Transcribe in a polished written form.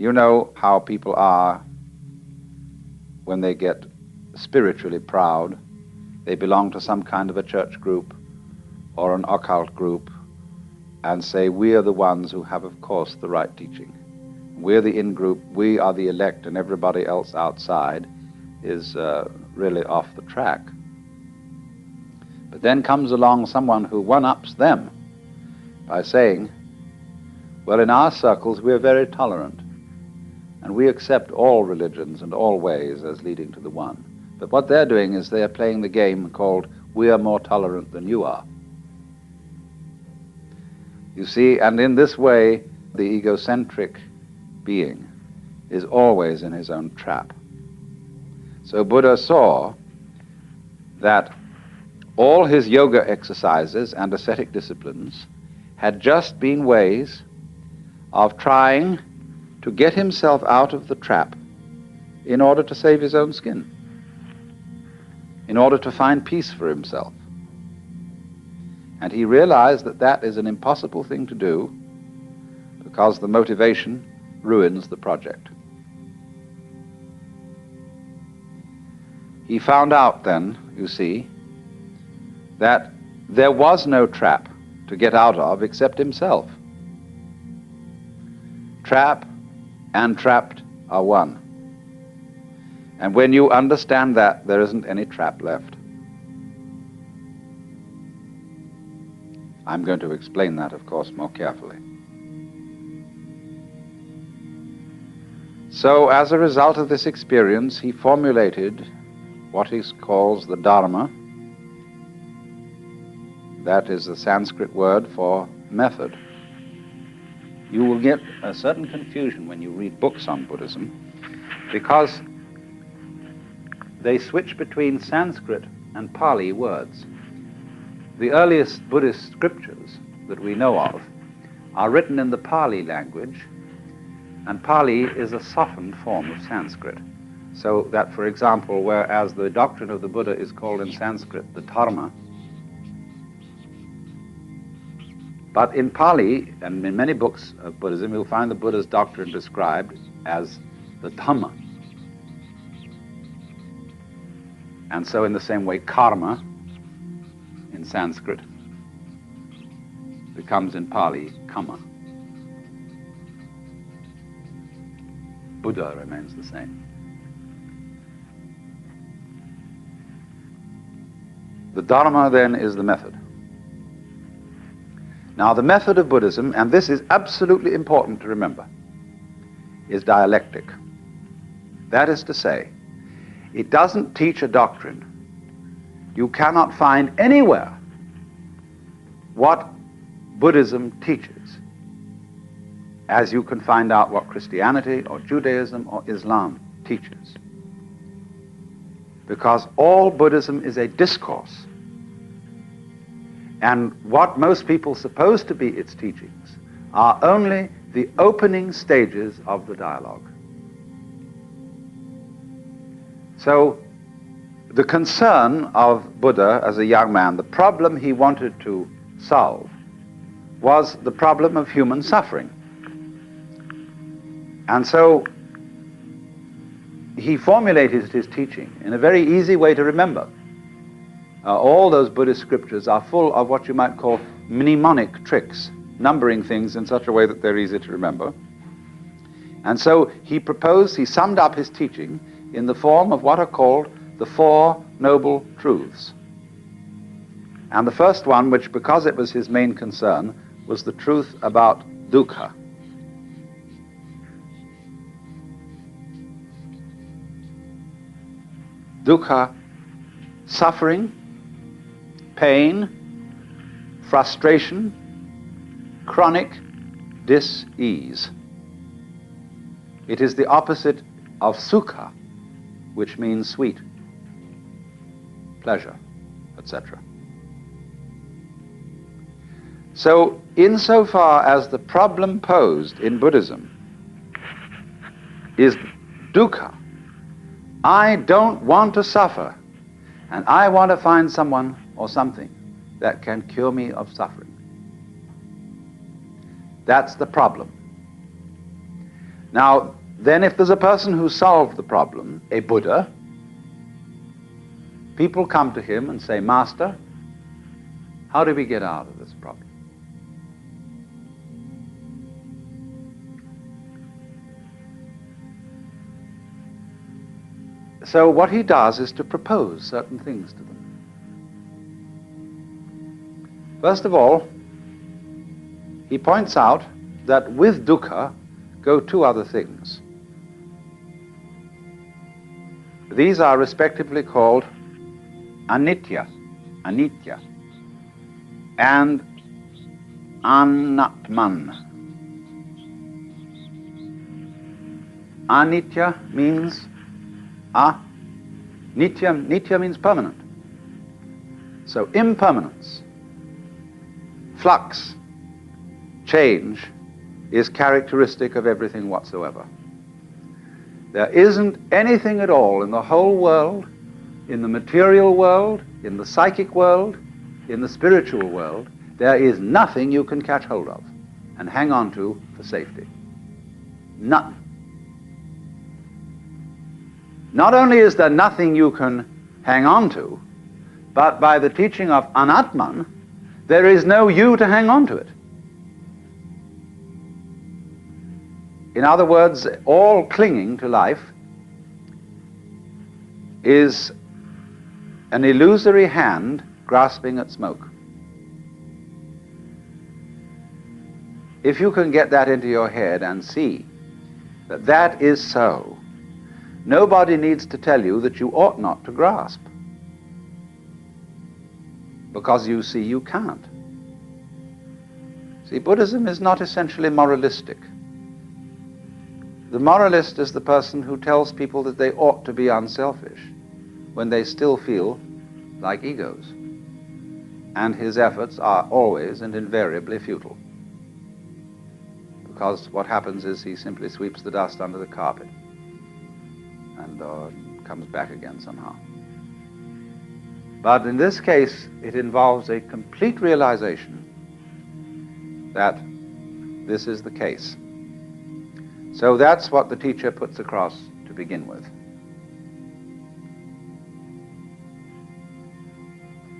You know how people are when they get spiritually proud. They belong to some kind of a church group or an occult group and say, we are the ones who have, of course, the right teaching. We're the in-group, we are the elect, and everybody else outside is really off the track. But then comes along someone who one-ups them by saying, well, in our circles we're very tolerant, and we accept all religions and all ways as leading to the one. But what they're doing is they're playing the game called, we are more tolerant than you are. You see, and in this way, the egocentric being is always in his own trap. So Buddha saw that all his yoga exercises and ascetic disciplines had just been ways of trying to get himself out of the trap in order to save his own skin, in order to find peace for himself. And he realized that that is an impossible thing to do because the motivation ruins the project. He found out then, you see, that there was no trap to get out of except himself. Trap and trapped are one. And when you understand that, there isn't any trap left. I'm going to explain that, of course, more carefully. So, as a result of this experience, he formulated what he calls the Dharma. That is the Sanskrit word for method. You will get a certain confusion when you read books on Buddhism because they switch between Sanskrit and Pali words. The earliest Buddhist scriptures that we know of are written in the Pali language, and Pali is a softened form of Sanskrit. So that, for example, whereas the doctrine of the Buddha is called in Sanskrit the Dharma, but in Pali, and in many books of Buddhism, you'll find the Buddha's doctrine described as the Dhamma. And so in the same way, karma in Sanskrit becomes in Pali kamma. Buddha remains the same. The Dharma then is the method. Now the method of Buddhism, and this is absolutely important to remember, is dialectic. That is to say, it doesn't teach a doctrine. You cannot find anywhere what Buddhism teaches, as you can find out what Christianity or Judaism or Islam teaches. Because all Buddhism is a discourse. And what most people suppose to be its teachings are only the opening stages of the dialogue. So, the concern of Buddha as a young man, the problem he wanted to solve, was the problem of human suffering. And so, he formulated his teaching in a very easy way to remember. All those Buddhist scriptures are full of what you might call mnemonic tricks, numbering things in such a way that they're easy to remember. And so he summed up his teaching in the form of what are called the Four Noble Truths. And the first one, which because it was his main concern, was the truth about dukkha. Dukkha, suffering, pain, frustration, chronic dis-ease. It is the opposite of sukha, which means sweet, pleasure, etc. So, insofar as the problem posed in Buddhism is dukkha, I don't want to suffer, and I want to find someone or something that can cure me of suffering. That's the problem. Now, then if there's a person who solved the problem, a Buddha, people come to him and say, Master, how do we get out of this problem? So what he does is to propose certain things to them. First of all, he points out that with dukkha go two other things. These are respectively called anitya, and anatman. Anitya means nitya means permanent. So impermanence, flux, change is characteristic of everything whatsoever. There isn't anything at all in the whole world, in the material world, in the psychic world, in the spiritual world, there is nothing you can catch hold of and hang on to for safety. None. Not only is there nothing you can hang on to, but by the teaching of anatman, there is no you to hang on to it. In other words, all clinging to life is an illusory hand grasping at smoke. If you can get that into your head and see that that is so, nobody needs to tell you that you ought not to grasp, because you see you can't. See, Buddhism is not essentially moralistic. The moralist is the person who tells people that they ought to be unselfish when they still feel like egos, and his efforts are always and invariably futile, because what happens is he simply sweeps the dust under the carpet and comes back again somehow. But in this case, it involves a complete realization that this is the case. So that's what the teacher puts across to begin with.